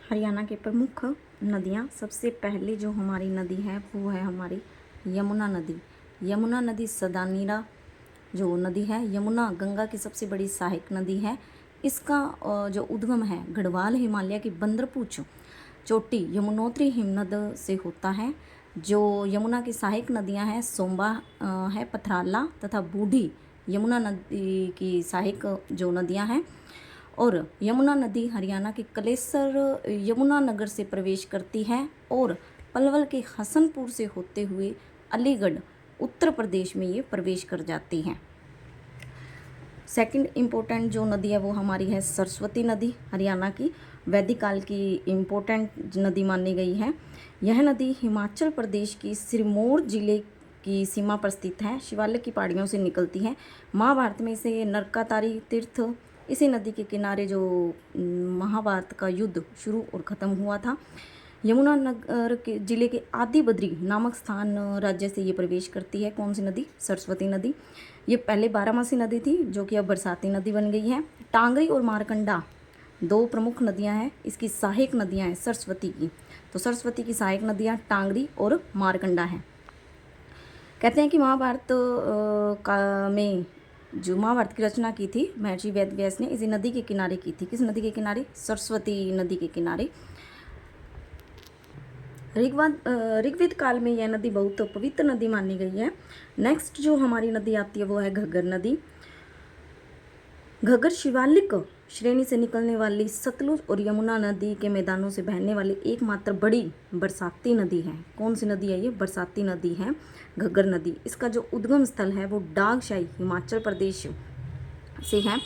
हरियाणा की प्रमुख नदियाँ, सबसे पहले जो हमारी नदी है वो है हमारी यमुना नदी। यमुना नदी सदानीरा जो नदी है, यमुना गंगा की सबसे बड़ी सहायक नदी है। इसका जो उद्गम है गढ़वाल हिमालय की बंदरपूछ चोटी यमुनोत्री हिमनद से होता है। जो यमुना की सहायक नदियां हैं सोम्बा है, पथराला तथा बूढ़ी यमुना नदी की सहायक जो नदियां हैं। और यमुना नदी हरियाणा के कलेसर यमुनानगर से प्रवेश करती है और पलवल के हसनपुर से होते हुए अलीगढ़ उत्तर प्रदेश में ये प्रवेश कर जाती हैं। सेकंड इम्पोर्टेंट जो नदी है वो हमारी है सरस्वती नदी, हरियाणा की वैदिक काल की इम्पोर्टेंट नदी मानी गई है। यह नदी हिमाचल प्रदेश की सिरमौर जिले की सीमा पर स्थित है, शिवालिक की पहाड़ियों से निकलती है। महाभारत में इसे नरकातारी तीर्थ, इसी नदी के किनारे जो महाभारत का युद्ध शुरू और ख़त्म हुआ था। यमुनानगर के जिले के आदि बद्री नामक स्थान राज्य से ये प्रवेश करती है। कौन सी नदी? सरस्वती नदी। ये पहले बारामासी नदी थी जो कि अब बरसाती नदी बन गई है। टांगरी और मारकंडा दो प्रमुख नदियां हैं, इसकी सहायक नदियां हैं सरस्वती की। तो सरस्वती की सहायक नदियां टांगरी और मारकंडा हैं। कहते हैं कि महाभारत में जो महाभारत की रचना की थी महर्षि वेद व्यास ने इसी नदी के किनारे की थी। किस नदी के किनारे? सरस्वती नदी के किनारे। ऋग्वेद काल में यह नदी बहुत पवित्र नदी मानी गई है। नेक्स्ट जो हमारी नदी आती है वो है घग्गर नदी। घग्गर शिवालिक श्रेणी से निकलने वाली सतलुज और यमुना नदी के मैदानों से बहने वाली एकमात्र बड़ी बरसाती नदी है। कौन सी नदी है ये? बरसाती नदी है घग्गर नदी। इसका जो उद्गम स्थल है वो डागशाही हिमाचल प्रदेश से है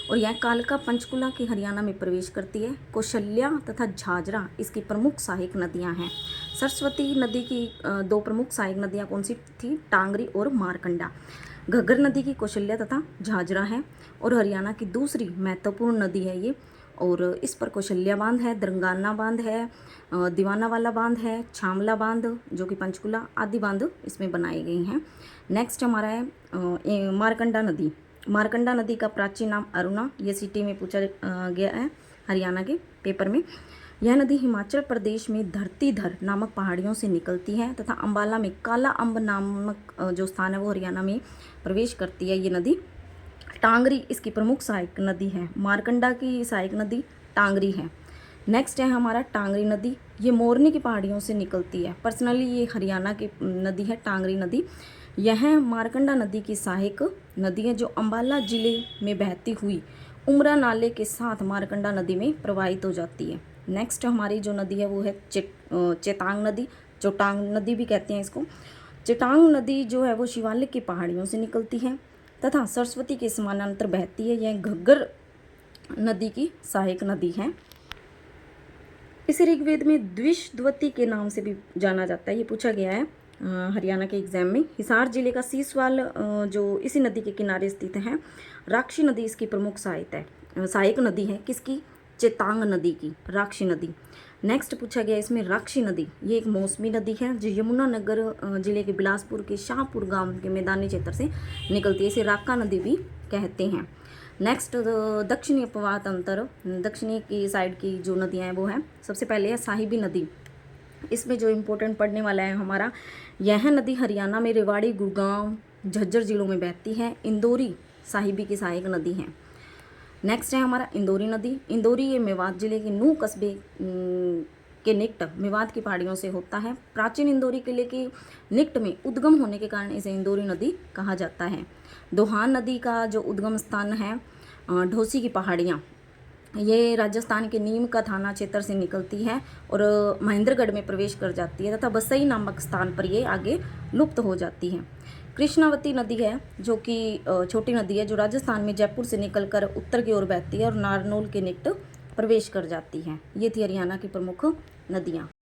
और यह कालका पंचकुला की हरियाणा में प्रवेश करती है। कौशल्या तथा झाझरा इसकी प्रमुख सहायक नदियां हैं। सरस्वती नदी की दो प्रमुख सहायक नदियां कौन सी थी? टांगरी और मारकंडा। घग्गर नदी की कौशल्या तथा झाझरा है और हरियाणा की दूसरी महत्वपूर्ण नदी है ये। और इस पर कौशल्या बांध है, दरंगाना बांध है, दीवाना वाला बांध है, छामला बांध जो कि पंचकुला आदि बांध इसमें बनाए गए हैं। नेक्स्ट हमारा है मारकंडा नदी। मारकंडा नदी का प्राचीन नाम अरुणा, ये सिटी में पूछा गया है हरियाणा के पेपर में। यह नदी हिमाचल प्रदेश में धरतीधर नामक पहाड़ियों से निकलती है तथा अंबाला में काला अम्ब नामक जो स्थान है वो हरियाणा में प्रवेश करती है ये नदी। टांगरी इसकी प्रमुख सहायक नदी है। मारकंडा की सहायक नदी टांगरी है। नेक्स्ट है हमारा टांगरी नदी। ये मोरनी की पहाड़ियों से निकलती है। पर्सनली ये हरियाणा की नदी है टांगरी नदी। यह मारकंडा नदी की सहायक नदी है जो अंबाला जिले में बहती हुई उमरा नाले के साथ मारकंडा नदी में प्रवाहित हो जाती है। नेक्स्ट हमारी जो नदी है वो है चेतांग नदी, चोटांग नदी भी कहते हैं इसको। चेतांग नदी जो है वो शिवालिक की पहाड़ियों से निकलती है तथा सरस्वती के समानांतर बहती है। यह घग्गर नदी की सहायक नदी है। इसे ऋग्वेद में द्विशद्वती के नाम से भी जाना जाता है, ये पूछा गया है हरियाणा के एग्जाम में। हिसार जिले का सीसवाल जो इसी नदी के किनारे स्थित है। राक्षी नदी इसकी प्रमुख सहायक नदी है। किसकी? चेतांग नदी की, राक्षी नदी। नेक्स्ट पूछा गया इसमें राक्षी नदी, ये एक मौसमी नदी है जो यमुनानगर जिले के बिलासपुर के शाहपुर गांव के मैदानी क्षेत्र से निकलती है। इसे राका नदी भी कहते हैं। नेक्स्ट दक्षिणी अपवाह तंत्र, दक्षिणी की साइड की जो नदियाँ हैं वो है, सबसे पहले है साहिबी नदी। इसमें जो इम्पोर्टेंट पढ़ने वाला है हमारा, यह नदी हरियाणा में रेवाड़ी, गुड़गांव, झज्जर जिलों में बहती है। इंदौरी साहिबी की सहायक नदी है। नेक्स्ट है हमारा इंदौरी नदी। इंदौरी ये मेवात जिले के नूह कस्बे के निकट मेवात की पहाड़ियों से होता है। प्राचीन इंदौरी किले के निकट में उद्गम होने के कारण इसे इंदौरी नदी कहा जाता है। दोहान नदी का जो उद्गम स्थान है ढोसी की पहाड़ियाँ, ये राजस्थान के नीम का थाना क्षेत्र से निकलती है और महेंद्रगढ़ में प्रवेश कर जाती है तथा बसई नामक स्थान पर ये आगे लुप्त हो जाती है। कृष्णावती नदी है जो कि छोटी नदी है जो राजस्थान में जयपुर से निकलकर उत्तर की ओर बहती है और नारनौल के निकट प्रवेश कर जाती है। ये थी हरियाणा की प्रमुख नदियाँ।